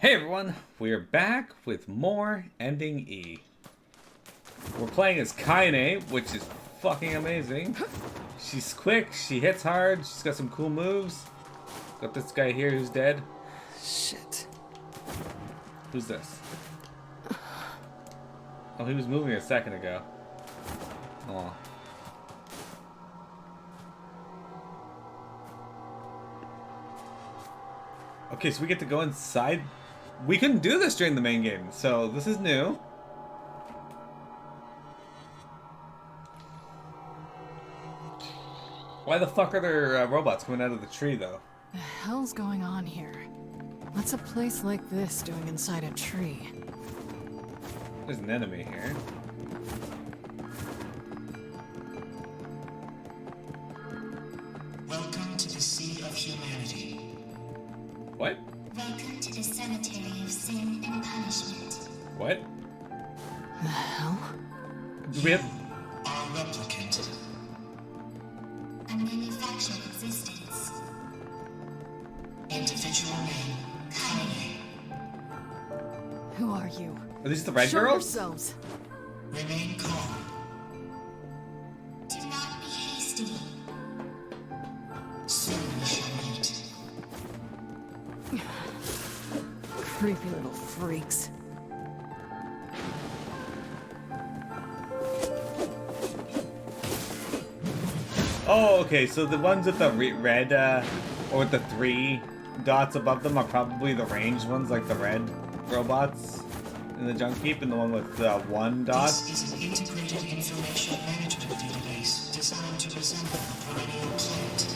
Hey everyone, we are back with more Ending E. We're playing as Kaine, which is fucking amazing. She's quick, she hits hard, she's got some cool moves. Got this guy here who's dead. Shit. Who's this? Oh, he was moving a second ago. Oh. Okay, so we get to go inside. We couldn't do this during the main game, so this is new. Why the fuck are there robots coming out of the tree, though? The hell's going on here? What's a place like this doing inside a tree? There's an enemy here. Welcome to the Sea of Humanity. What? Welcome to the cemetery of sin and punishment. What? The hell? Do we have... Our replicant. A manufactured existence. Individual name, Kaine. Who are you? Are these the red Show girls? yourselves. Remain calm. Do not be hasty. Soon we shall meet. Creepy little freaks. Oh, okay, so the ones with the red, or with the 3 dots above them are probably the ranged ones, like the red robots in the junk heap, and the one with 1 dot. This is an integrated information management database designed to resemble a perennial plant.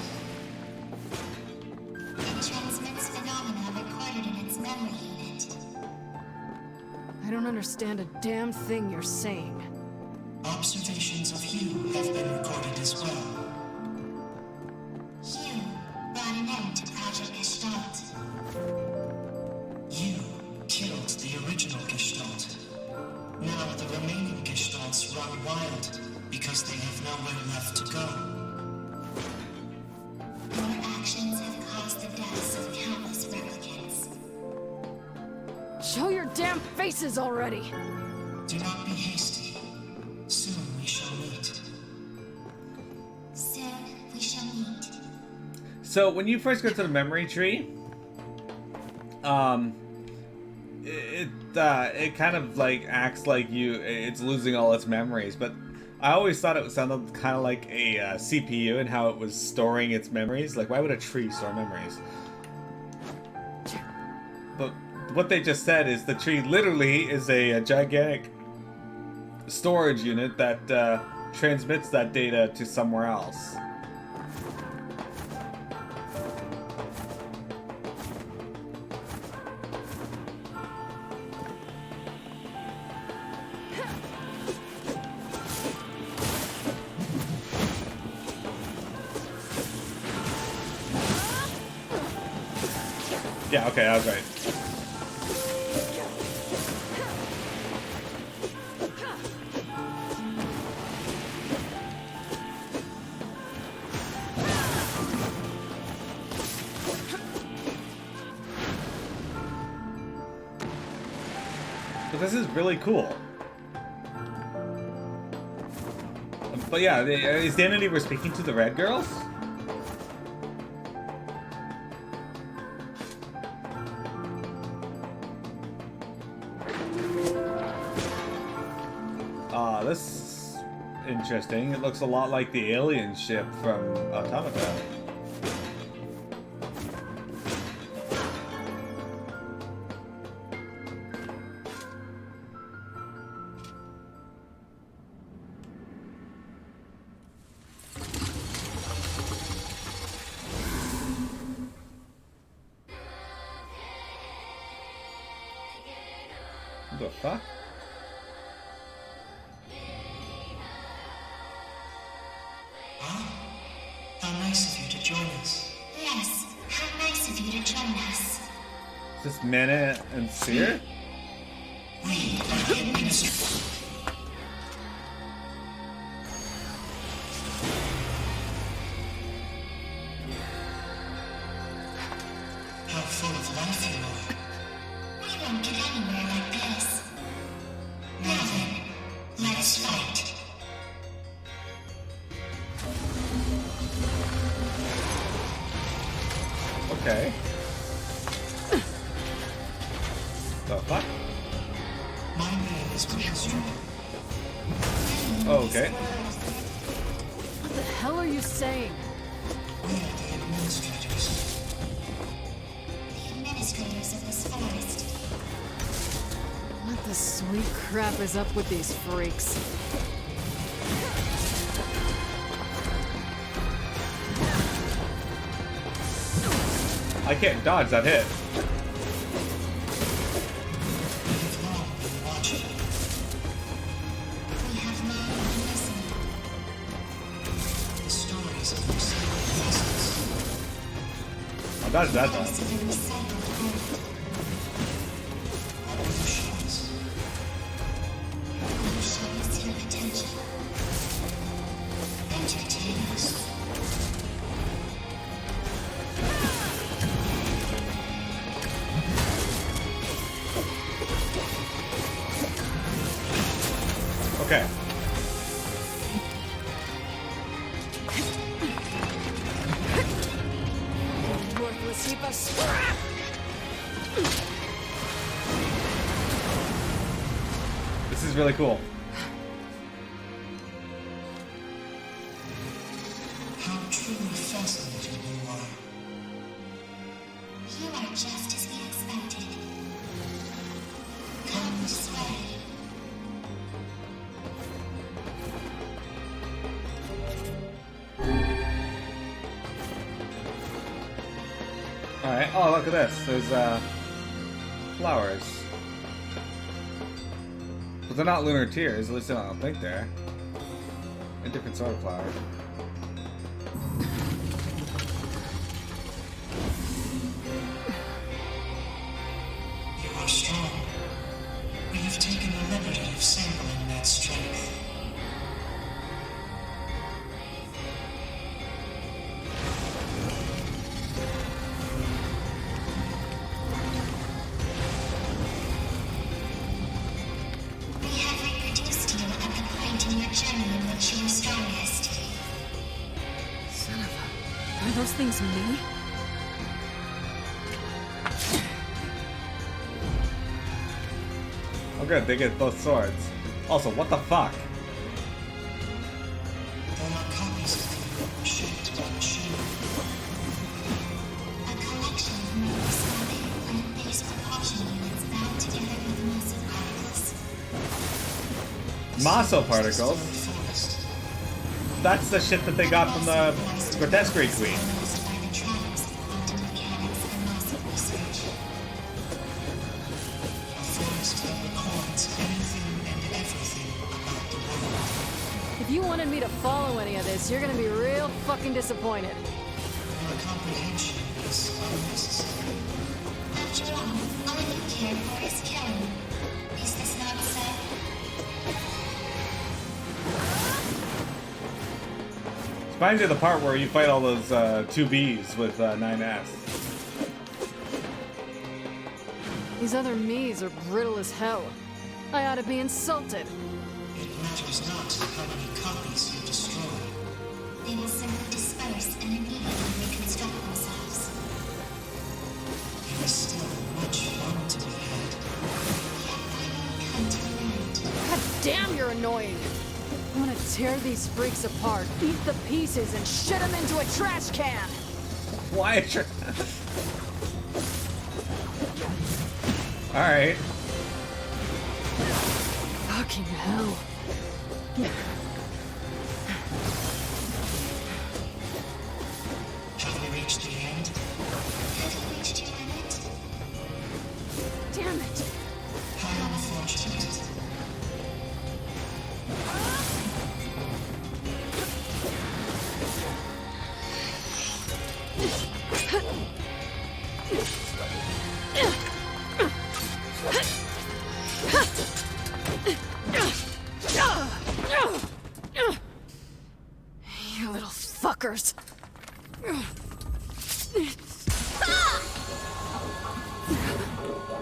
It transmits phenomena recorded in its memory unit. I don't understand a damn thing you're saying. Observations of you have been recorded as well. You brought an end to Project Gestalt. You killed the original Gestalt. Now the remaining Gestalts run wild because they have nowhere left to go. Your actions have caused the deaths of countless replicants. Show your damn faces already! Do not be hasty. Soon we shall meet. Soon we shall meet. So when you first go to the memory tree, it kind of like acts like it's losing all its memories, but I always thought it sounded kind of like a CPU and how it was storing its memories. Like, why would a tree store memories? But what they just said is the tree literally is a gigantic storage unit that transmits that data to somewhere else. Yeah, okay, I was right. But this is really cool. But yeah, is Dan and Eve speaking to the red girls? This is interesting. It looks a lot like the alien ship from Automata. What the fuck? How nice of you to join us. Yes, how nice of you to join us. Is this Mana and Seer? We are the administrators. How full of life you are. Okay. The fuck? My name is Maelstrom. Oh, okay. What the hell are you saying? We are the administrators. The administrators of this forest. What the sweet crap is up with these freaks? I can't dodge that hit. We have long been watching. We have long been listening. The stories of recycled vessels. I'll dodge that Voice time. of the recycled earth. Revolutions. You show us your potential. Entertain us. Okay. Worthless heap of scrap! This is really cool. How truly fascinating you are. You are just as we expected. Come this way. Alright. Oh, look at this. There's, flowers. But they're not lunar tears, at least I don't think they're. A different sort of flower. You are strong. We have taken the liberty of sampling that strength. We have reproduced you at the point in your journey in which you were strongest. Son of a... Are those things me? Oh good, they get both swords. Also, what the fuck? They are copies of you, shaped by machine. A collection of microscopic plant-based propulsion units bound together with massive particles. Maso particles? Forest. That's the shit that they got from the Grotesquerie Queen. Used by the tribes of quantum mechanics and massive research. A forest that records anything and everything about the world. If you wanted me to follow any of this, you're gonna be real fucking disappointed. Your comprehension is unnecessary. After all, all you care for is killing. Is this not so? Reminds me of the part where you fight all those 2Bs with 9S. These other me's are brittle as hell. I ought to be insulted. It matters not how many copies you destroy. They will simply disperse and immediately reconstruct themselves. There is still much fun to be had. Come to an end. God damn, you're annoying. I want to tear these freaks apart, eat the pieces, and shit them into a trash can. Why? Alright. Fucking hell. Have we reached the end? Have you reached your limit? Damn it. How unfortunate. You little fuckers.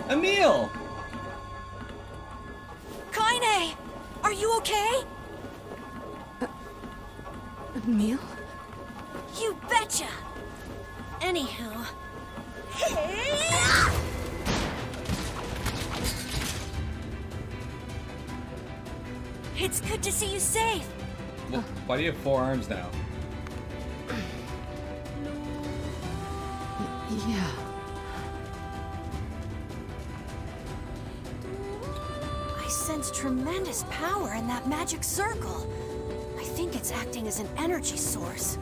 Emil! Kaine! Are you okay? Emil? You betcha! Anywho, It's good to see you safe. Well, why do you have 4 arms now? Yeah. I sense tremendous power in that magic circle. I think it's acting as an energy source.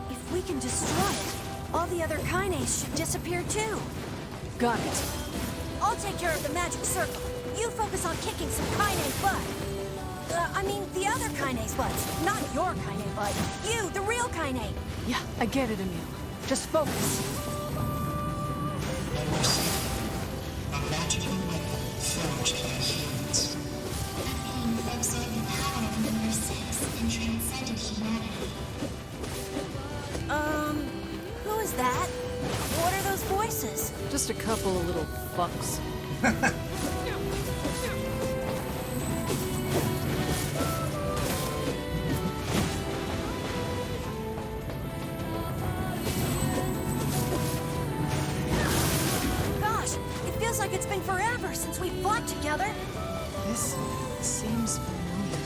If we can destroy it, all the other Kaines should disappear too. Got it. I'll take care of the magic circle. You focus on kicking some Kaine butt. I mean, the other Kaine's butts. Not your Kaine butt. You, the real Kaine. Yeah, I get it, Emil. Just focus. Number 7. A magical weapon forged by humans. A being that absorbed the power of number 6 and transcended humanity. Who is that? What are those voices? Just a couple of little fucks. Gosh, it feels like it's been forever since we fought together. This seems familiar.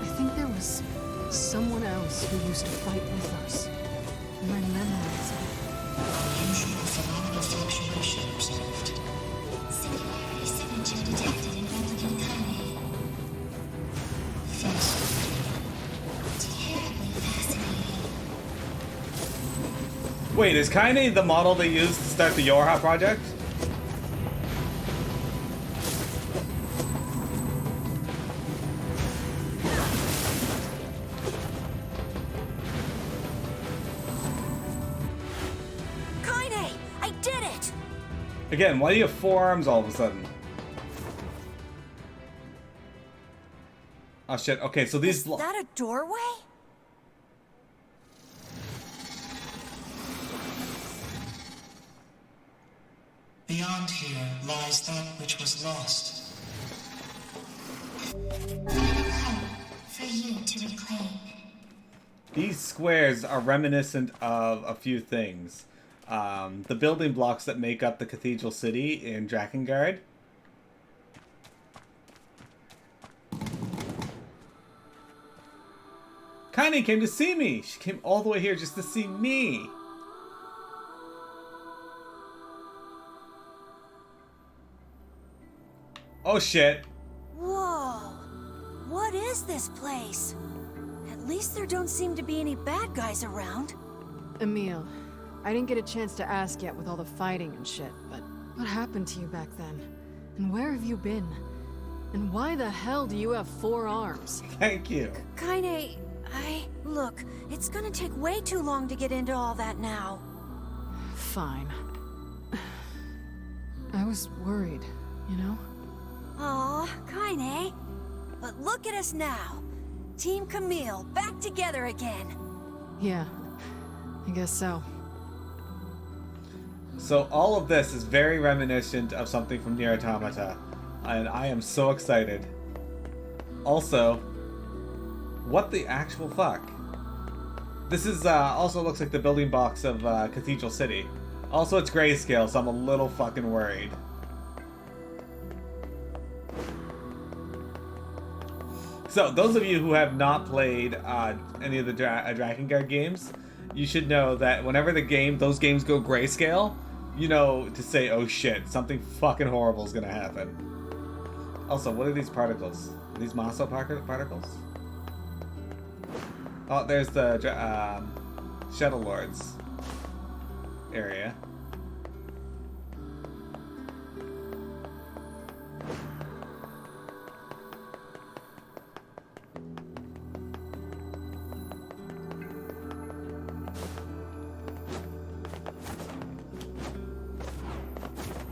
I think there was someone else who used to fight with us. My memories. Unusual phenomenal fluctuation observed. Singularity signature detected in Replicant Kaine. Fascinating. Terribly fascinating. Wait, is Kaine the model they used to start the Yorha project? Kaine, I did it! Again, why do you have 4 arms all of a sudden? Oh shit, okay, so these... Is that a doorway? Beyond here lies that which was lost. Home for you to reclaim. These squares are reminiscent of a few things. The building blocks that make up the cathedral city in Drakengard. Kaine came to see me! She came all the way here just to see me! Oh shit. Whoa. What is this place? At least there don't seem to be any bad guys around. Emil, I didn't get a chance to ask yet with all the fighting and shit, but what happened to you back then? And where have you been? And why the hell do you have 4 arms? Thank you. Kaine, Look, it's gonna take way too long to get into all that now. Fine. I was worried, you know? Aw, Kaine. But look at us now. Team Camille, back together again. Yeah, I guess so. So all of this is very reminiscent of something from NieR Automata, and I am so excited. Also, what the actual fuck? This is also looks like the building blocks of Cathedral City. Also, it's grayscale, so I'm a little fucking worried. So, those of you who have not played any of the Drakengard games, you should know that whenever those games go grayscale, you know to say, oh shit, something fucking horrible is gonna happen. Also, what are these particles? Are these Maso particles? Oh, there's the Shadow Lords area.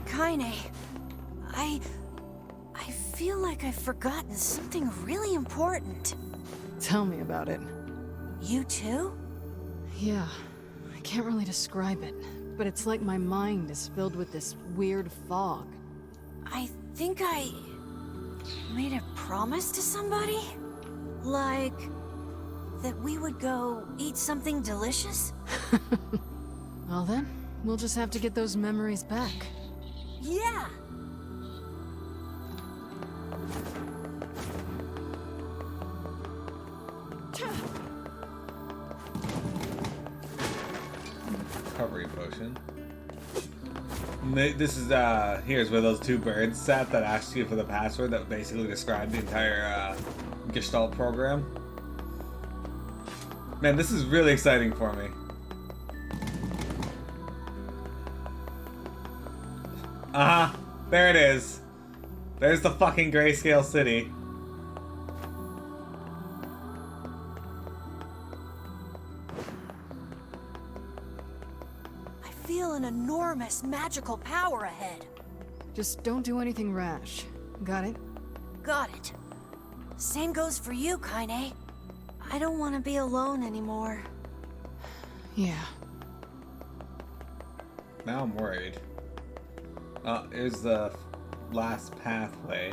Kaine, I feel like I've forgotten something really important. Tell me about it. You too? Yeah, I can't really describe it, but it's like my mind is filled with this weird fog. I think I made a promise to somebody? Like that we would go eat something delicious? Well then, We'll just have to get those memories back. Yeah! Recovery potion. This is, here's where those two birds sat that asked you for the password that basically described the entire, Gestalt program. Man, this is really exciting for me. Uh-huh. There it is. There's the fucking grayscale city. I feel an enormous magical power ahead. Just don't do anything rash. Got it? Got it. Same goes for you, Kaine. I don't want to be alone anymore. Yeah. Now I'm worried. Here's the last pathway.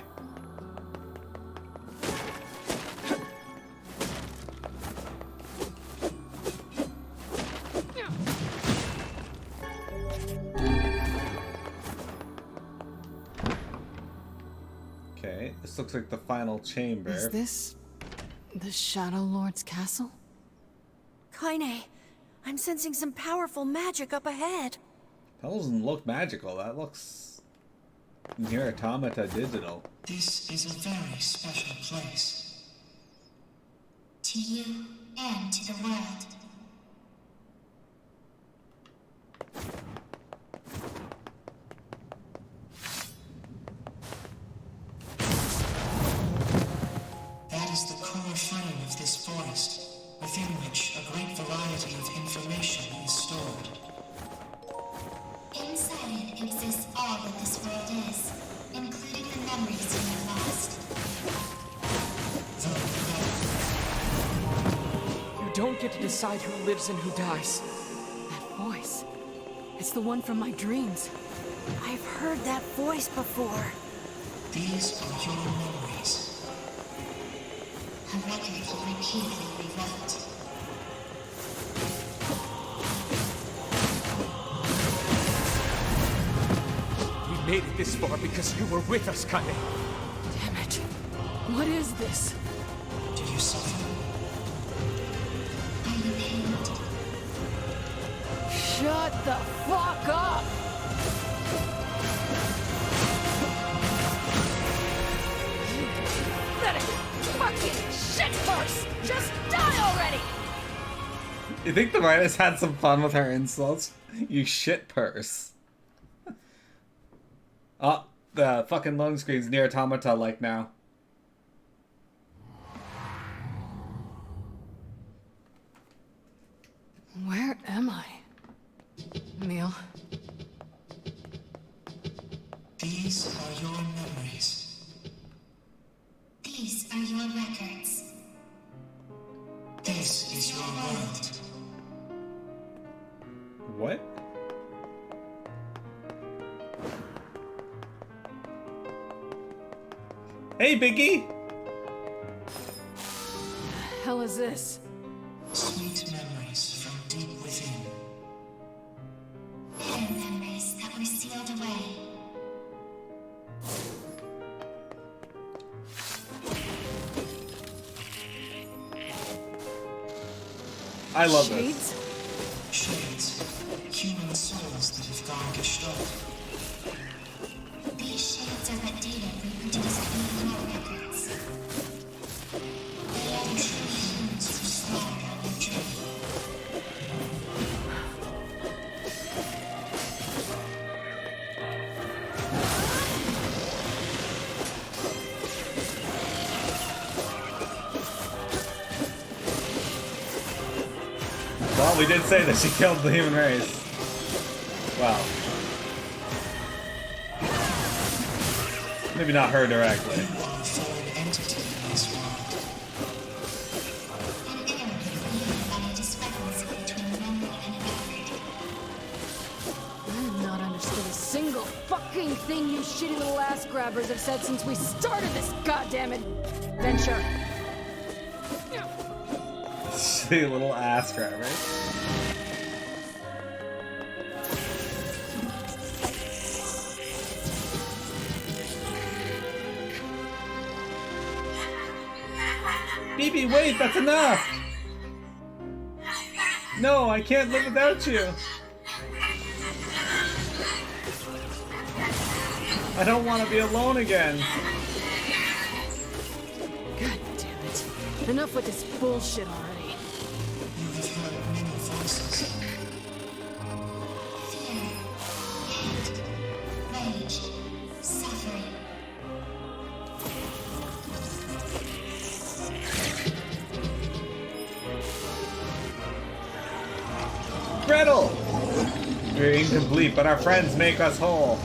Okay, this looks like the final chamber. Is this the Shadow Lord's castle? Kaine, I'm sensing some powerful magic up ahead. That doesn't look magical. That looks NieR Automata digital. This is a very special place. To you and to the world. That is the core frame of this forest, within which a great variety of information is stored. Inside it exists all that this world is, including the memories you have lost. You don't get to decide who lives and who dies. That voice. It's the one from my dreams. I've heard that voice before. These are your memories. A record he repeatedly rewrote. We made it this far because you were with us, Kaine. Damn it. What is this? Do you suffer? Are you pained? Shut the fuck up! You pathetic fucking shitpurse! Just die already! You think the writers had some fun with her insults? You shit purse. Oh, the fucking loading screen's NieR Automata like now. Where am I? Neil. These are your memories. These are your records. This is your world. What? Hey, Biggie! The hell is this? Sweet memories from deep within. Hidden memories that were sealed away. I love this. Shades? Shades. Human souls that have gone gestalt. These shades are what data reproduced in your records. They are the true humans who slaughtered on their journey. Well, we did say that she killed the human race. Wow. Maybe not her directly. You are a foreign entity in this world. An error created by a discrepancy between memory and record. I have not understood a single fucking thing you shitty little ass grabbers have said since we started this goddamn adventure. Shitty little ass grabber. BB, wait, that's enough! No, I can't live without you! I don't want to be alone again! God damn it. Enough with this bullshit already. You have heard many voices. Fear, hate, rage, suffering. Gretel! We're incomplete, but our friends make us whole.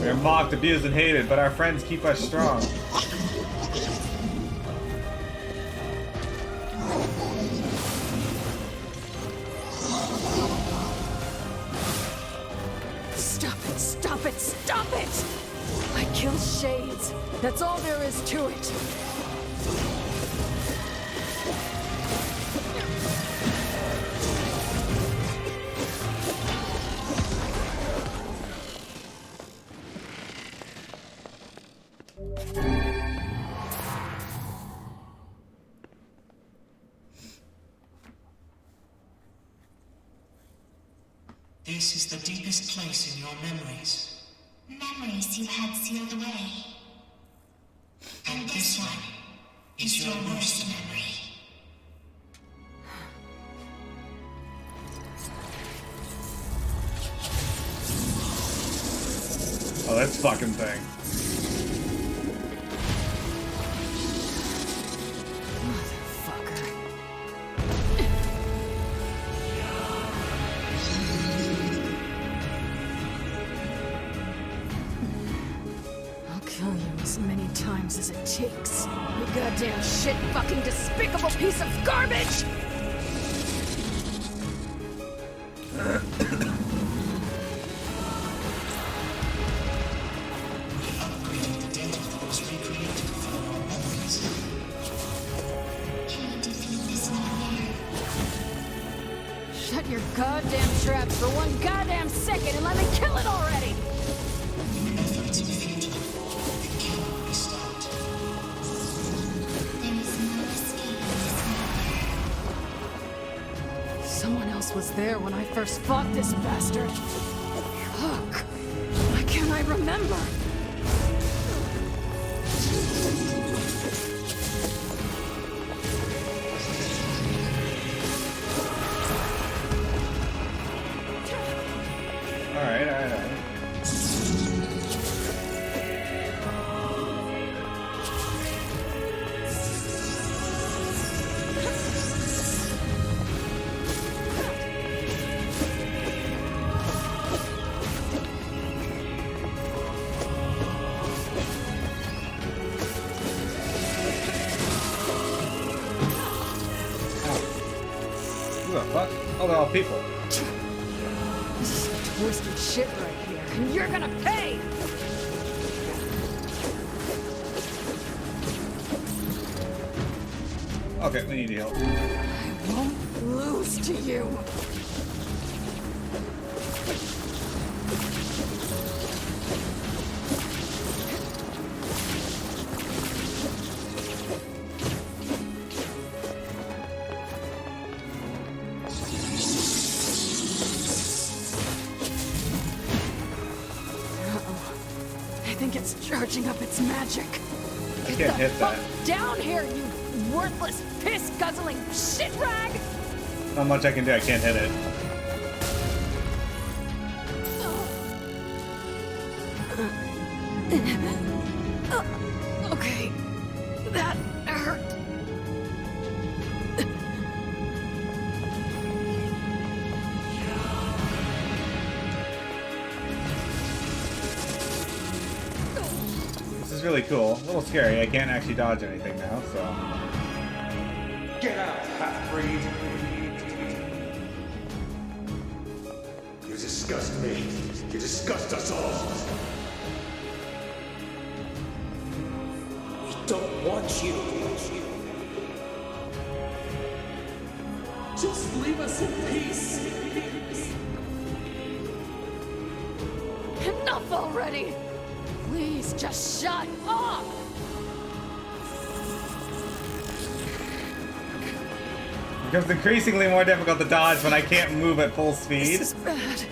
We're mocked, abused, and hated, but our friends keep us strong. Stop it, stop it, stop it! I killed Shades. That's all there is to it. This is the deepest place in your memories. Memories you had sealed away. And this one is your worst memory. Oh, this fucking thing. Motherfucker. I'll kill you as many times as it takes. You goddamn shit fucking despicable piece of garbage! Upgraded the data that was recreated from your memories. Can you defeat this NieR? Shut your goddamn traps for one goddamn second and let me kill it already! Your efforts are futile. It cannot be stopped. There is no escaping this NieR. Someone else was there when I first fought this bastard. Fuck. Why can't I remember? Alright. Who the fuck? Oh, they're all people. This is some twisted shit right here, and you're gonna pay! Okay, we need to heal. I won't lose to you! I think it's charging up its magic. I can't hit that. Down here, you worthless, piss-guzzling shit rag! Not much I can do, I can't hit it. Okay, that hurt. This is really cool. A little scary. I can't actually dodge anything now, so. Get out, half-breed! You disgust me. You disgust us all. We don't want you. leave us in peace. Enough already! Please, just shut up! It becomes increasingly more difficult to dodge when I can't move at full speed. This is bad.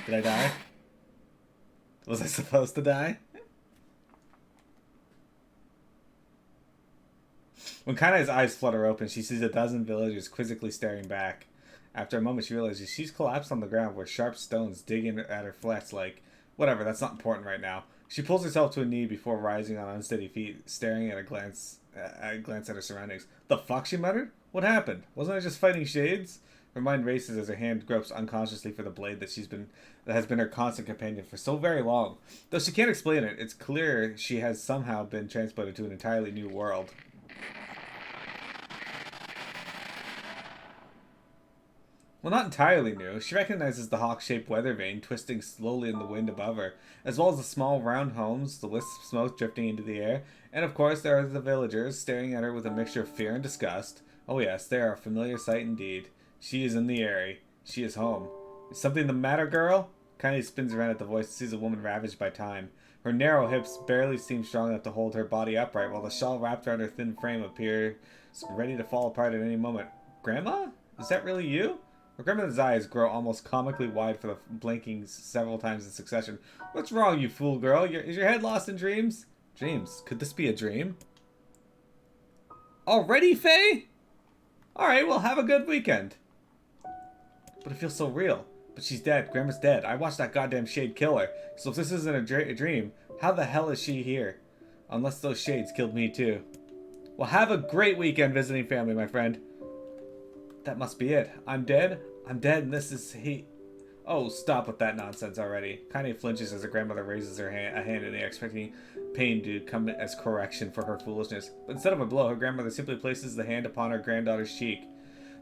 Did I die? Was I supposed to die? When Kaine's eyes flutter open, she sees a dozen villagers quizzically staring back. After a moment, she realizes she's collapsed on the ground where sharp stones dig in at her flesh like, whatever, that's not important right now. She pulls herself to a knee before rising on unsteady feet, staring at a glance at her surroundings. The fuck, she muttered? What happened? Wasn't I just fighting shades? Her mind races as her hand gropes unconsciously for the blade that has been her constant companion for so very long. Though she can't explain it, it's clear she has somehow been transported to an entirely new world. Well, not entirely new. She recognizes the hawk-shaped weather vane twisting slowly in the wind above her, as well as the small round homes, the wisp of smoke drifting into the air, and of course there are the villagers staring at her with a mixture of fear and disgust. Oh yes, they are a familiar sight indeed. She is in the area. She is home. Is something the matter, girl? Kaine spins around at the voice and sees a woman ravaged by time. Her narrow hips barely seem strong enough to hold her body upright, while the shawl wrapped around her thin frame appears ready to fall apart at any moment. Grandma? Is that really you? Her grandmother's eyes grow almost comically wide for the blinking several times in succession. What's wrong, you fool girl? Is your head lost in dreams? Dreams? Could this be a dream? Already, Faye? Alright, well, have a good weekend. But it feels so real. But she's dead. Grandma's dead. I watched that goddamn shade kill her. So if this isn't a dream, how the hell is she here? Unless those shades killed me too. Well, have a great weekend visiting family, my friend. That must be it. I'm dead? I'm dead and this is he... Oh, stop with that nonsense already. Kaine flinches as her grandmother raises a hand in the air, expecting pain to come as correction for her foolishness. But instead of a blow, her grandmother simply places the hand upon her granddaughter's cheek.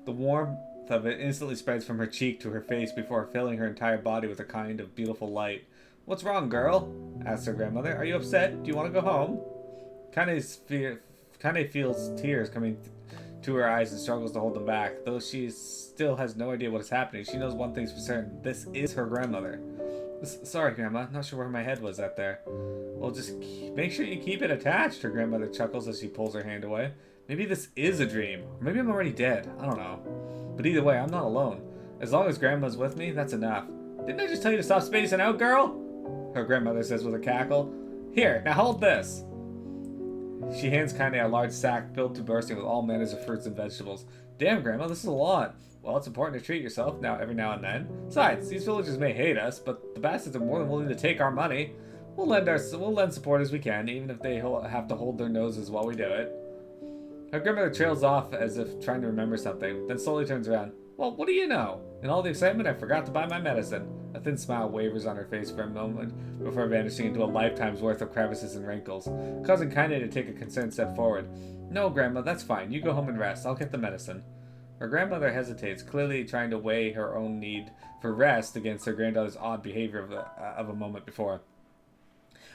The warmth of it instantly spreads from her cheek to her face before filling her entire body with a kind of beautiful light. What's wrong, girl? Asks her grandmother. Are you upset? Do you want to go home? Kaine feels tears coming to her eyes and struggles to hold them back. Though she still has no idea what is happening, she knows one thing's for certain. This is her grandmother. Sorry, Grandma. Not sure where my head was at there. Well, just make sure you keep it attached, her grandmother chuckles as she pulls her hand away. Maybe this is a dream. Or maybe I'm already dead. I don't know. But either way, I'm not alone. As long as Grandma's with me, that's enough. Didn't I just tell you to stop spacing out, girl? Her grandmother says with a cackle. Here, now hold this. She hands Kaine a large sack filled to bursting with all manners of fruits and vegetables. Damn, Grandma, this is a lot. Well, it's important to treat yourself every now and then. Besides, these villagers may hate us, but the bastards are more than willing to take our money. We'll lend support as we can, even if they have to hold their noses while we do it. Her grandmother trails off as if trying to remember something, then slowly turns around. Well, what do you know? In all the excitement, I forgot to buy my medicine. A thin smile wavers on her face for a moment before vanishing into a lifetime's worth of crevices and wrinkles, causing Kaine to take a concerned step forward. No, Grandma, that's fine. You go home and rest. I'll get the medicine. Her grandmother hesitates, clearly trying to weigh her own need for rest against her granddaughter's odd behavior of a moment before.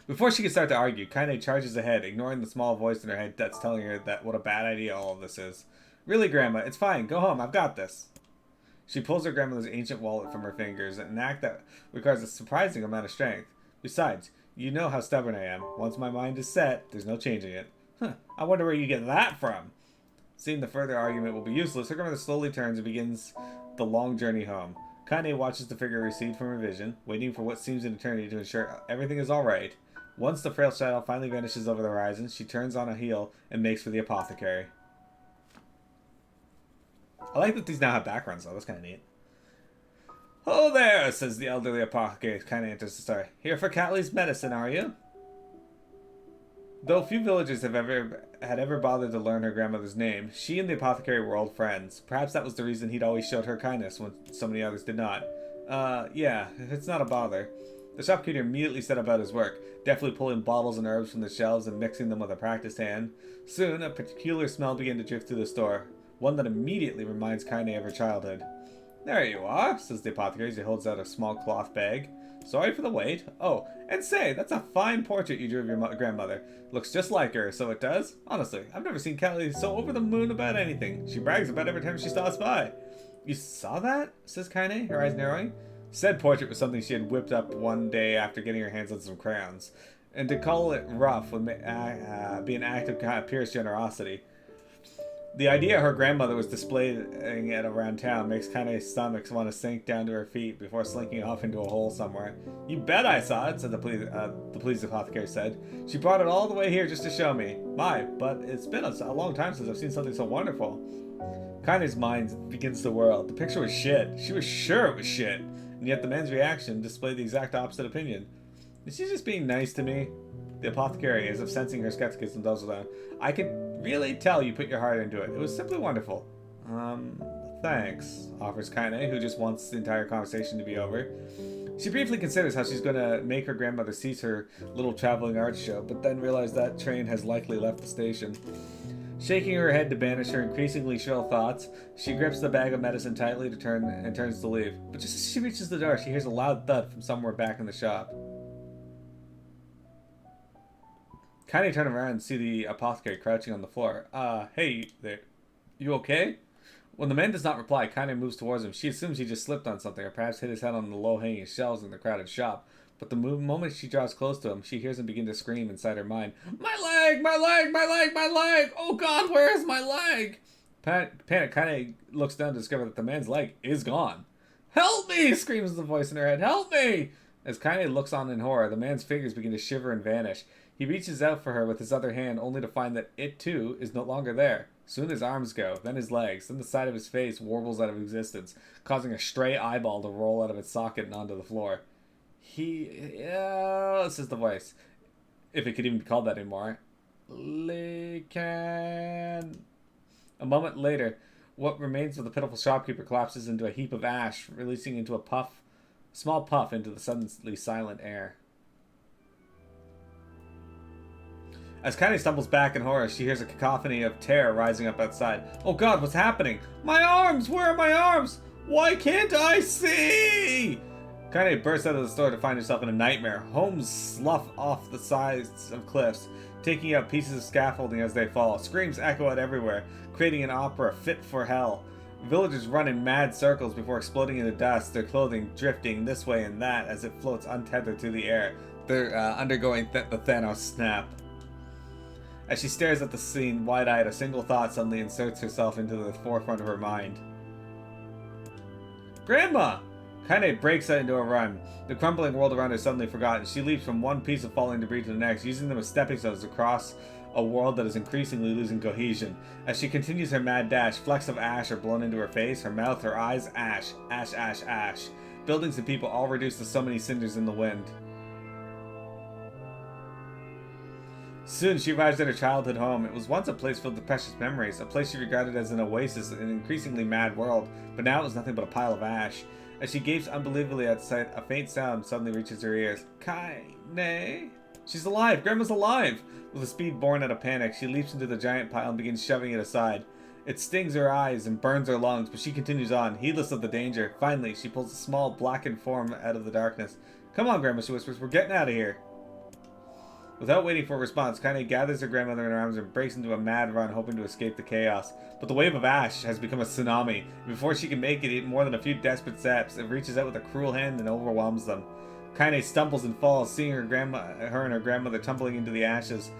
Before she can start to argue, Kaine charges ahead, ignoring the small voice in her head that's telling her that what a bad idea all of this is. Really, Grandma, it's fine. Go home. I've got this. She pulls her grandmother's ancient wallet from her fingers, an act that requires a surprising amount of strength. Besides, you know how stubborn I am. Once my mind is set, there's no changing it. Huh, I wonder where you get that from. Seeing the further argument will be useless, her grandmother slowly turns and begins the long journey home. Kaine watches the figure recede from her vision, waiting for what seems an eternity to ensure everything is alright. Once the frail shadow finally vanishes over the horizon, she turns on a heel and makes for the apothecary. I like that these now have backgrounds, though. That's kind of neat. "Oh there," says the elderly apothecary as Kaine enters the store. "Here for Catley's medicine, are you?" Though few villagers had ever bothered to learn her grandmother's name, she and the apothecary were old friends. Perhaps that was the reason he'd always showed her kindness when so many others did not. Yeah, it's not a bother. The shopkeeper immediately set about his work, deftly pulling bottles and herbs from the shelves and mixing them with a practiced hand. Soon, a peculiar smell began to drift through the store, one that immediately reminds Kaine of her childhood. "There you are," says the apothecary as he holds out a small cloth bag. Sorry for the wait. Oh, and say, that's a fine portrait you drew of your grandmother. Looks just like her, so it does. Honestly, I've never seen Kelly so over the moon about anything. She brags about every time she stops by. You saw that? Says Kaine, her eyes narrowing. Said portrait was something she had whipped up one day after getting her hands on some crayons. And to call it rough would be an act of purest generosity. The idea her grandmother was displaying it around town makes Kaine's stomach want to sink down to her feet before slinking off into a hole somewhere. You bet I saw it, said the pleased apothecary said. She brought it all the way here just to show me. My, but it's been a long time since I've seen something so wonderful. Kaine's mind begins to whirl. The picture was shit. She was sure it was shit. And yet the man's reaction displayed the exact opposite opinion. Is she just being nice to me? The apothecary, as if sensing her skepticism, does it on. I could really tell you put your heart into it. It was simply wonderful. Thanks, offers Kaine, who just wants the entire conversation to be over. She briefly considers how she's going to make her grandmother cease her little traveling art show, but then realizes that train has likely left the station. Shaking her head to banish her increasingly shrill thoughts, she grips the bag of medicine tightly and turns to leave. But just as she reaches the door, she hears a loud thud from somewhere back in the shop. Kaine turns around and see the apothecary crouching on the floor. Hey there. You okay? When the man does not reply, Kaine moves towards him. She assumes he just slipped on something or perhaps hit his head on the low-hanging shelves in the crowded shop. But the moment she draws close to him, she hears him begin to scream inside her mind. My leg! My leg! My leg! My leg! Oh God, where is my leg? Panic, Kaine looks down to discover that the man's leg is gone. Help me! Screams the voice in her head. Help me! As Kaine looks on in horror, the man's fingers begin to shiver and vanish. He reaches out for her with his other hand, only to find that it, too, is no longer there. Soon his arms go, then his legs, then the side of his face warbles out of existence, causing a stray eyeball to roll out of its socket and onto the floor. Says the voice, if it could even be called that anymore. Can. A moment later, what remains of the pitiful shopkeeper collapses into a heap of ash, releasing into a small puff into the suddenly silent air. As Kaine stumbles back in horror, she hears a cacophony of terror rising up outside. Oh God, what's happening? My arms! Where are my arms? Why can't I see? Kaine bursts out of the store to find herself in a nightmare. Homes slough off the sides of cliffs, taking out pieces of scaffolding as they fall. Screams echo out everywhere, creating an opera fit for hell. Villagers run in mad circles before exploding into dust, their clothing drifting this way and that as it floats untethered through the air. They're undergoing the Thanos snap. As she stares at the scene, wide-eyed, a single thought suddenly inserts herself into the forefront of her mind. Grandma! Kaine breaks out into a run. The crumbling world around her suddenly forgotten. She leaps from one piece of falling debris to the next, using them as stepping stones across a world that is increasingly losing cohesion. As she continues her mad dash, flecks of ash are blown into her face, her mouth, her eyes, ash. Ash, ash, ash. Buildings and people all reduced to so many cinders in the wind. Soon she arrives at her childhood home. It was once a place filled with precious memories, a place she regarded as an oasis in an increasingly mad world, but now it was nothing but a pile of ash. As she gapes unbelievably at sight, a faint sound suddenly reaches her ears. Kaine? She's alive! Grandma's alive! With a speed born out of panic, she leaps into the giant pile and begins shoving it aside. It stings her eyes and burns her lungs, but she continues on, heedless of the danger. Finally, she pulls a small, blackened form out of the darkness. Come on, Grandma, she whispers. We're getting out of here. Without waiting for a response, Kaine gathers her grandmother in her arms and breaks into a mad run, hoping to escape the chaos. But the wave of ash has become a tsunami, and before she can make it more than a few desperate steps, it reaches out with a cruel hand and overwhelms them. Kaine stumbles and falls, seeing her and her grandmother tumbling into the ashes.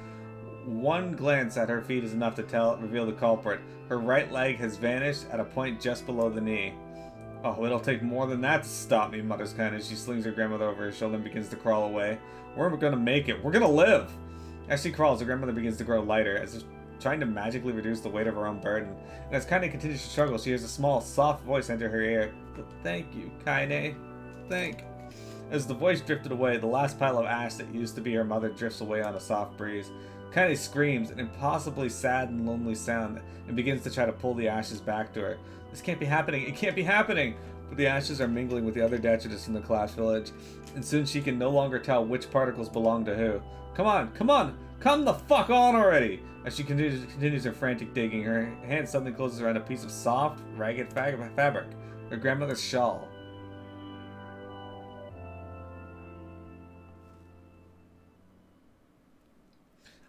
One glance at her feet is enough to reveal the culprit. Her right leg has vanished at a point just below the knee. Oh, it'll take more than that to stop me, mutters Kaine as she slings her grandmother over her shoulder and begins to crawl away. We're gonna make it. We're gonna live! As she crawls, her grandmother begins to grow lighter, as if trying to magically reduce the weight of her own burden. And as Kaine continues to struggle, she hears a small, soft voice enter her ear. But thank you, Kaine. Thank. As the voice drifted away, the last pile of ash that used to be her mother drifts away on a soft breeze. Kaine screams, an impossibly sad and lonely sound, and begins to try to pull the ashes back to her. This can't be happening. It can't be happening! But the ashes are mingling with the other detritus in the collapsed village, and soon she can no longer tell which particles belong to who. Come on! Come on! Come the fuck on already! As she continues her frantic digging, her hand suddenly closes around a piece of soft, ragged fabric. Her grandmother's shawl.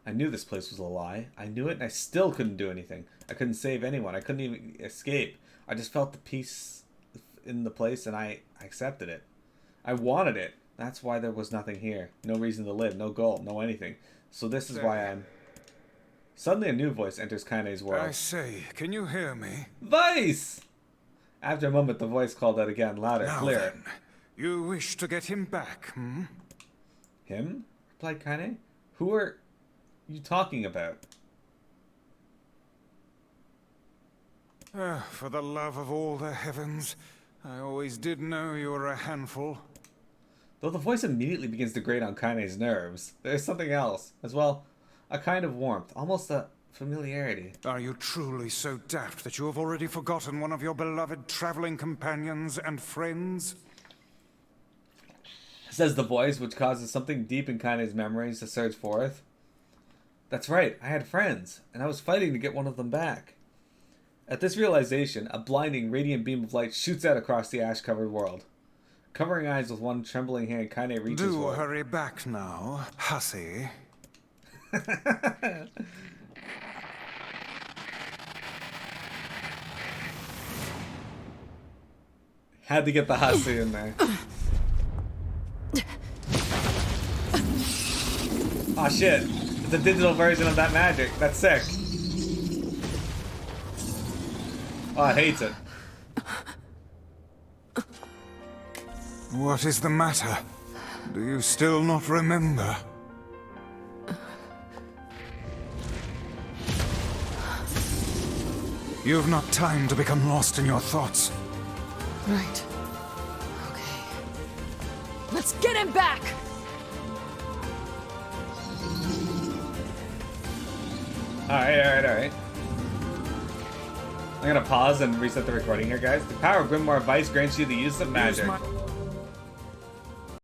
I knew this place was a lie. I knew it, and I still couldn't do anything. I couldn't save anyone. I couldn't even escape. I just felt the peace in the place, and I accepted it. I wanted it. That's why there was nothing here. No reason to live. No goal. No anything. So this is why I'm... Suddenly a new voice enters Kaine's world. I say, can you hear me? Vice! After a moment, the voice called out again, louder, Now clearer. then, you wish to get him back, hmm? Him? Replied Kaine. Who are you talking about? For the love of all the heavens, I always did know you were a handful. Though the voice immediately begins to grate on Kaine's nerves, there's something else. As well, a kind of warmth, almost a familiarity. Are you truly so daft that you have already forgotten one of your beloved traveling companions and friends? Says the voice, which causes something deep in Kaine's memories to surge forth. That's right, I had friends, and I was fighting to get one of them back. At this realization, a blinding, radiant beam of light shoots out across the ash-covered world. Covering eyes with one trembling hand, Kaine reaches Do for it. hurry back now, hussy. Had to get the hussy in there. Aw, shit. It's a digital version of that magic. That's sick. Oh, it hates it. What is the matter? Do you still not remember? You've not time to become lost in your thoughts. Right. Okay. Let's get him back! Alright. I'm gonna pause and reset the recording here, guys. The power of Grimoire Vice grants you the use of magic.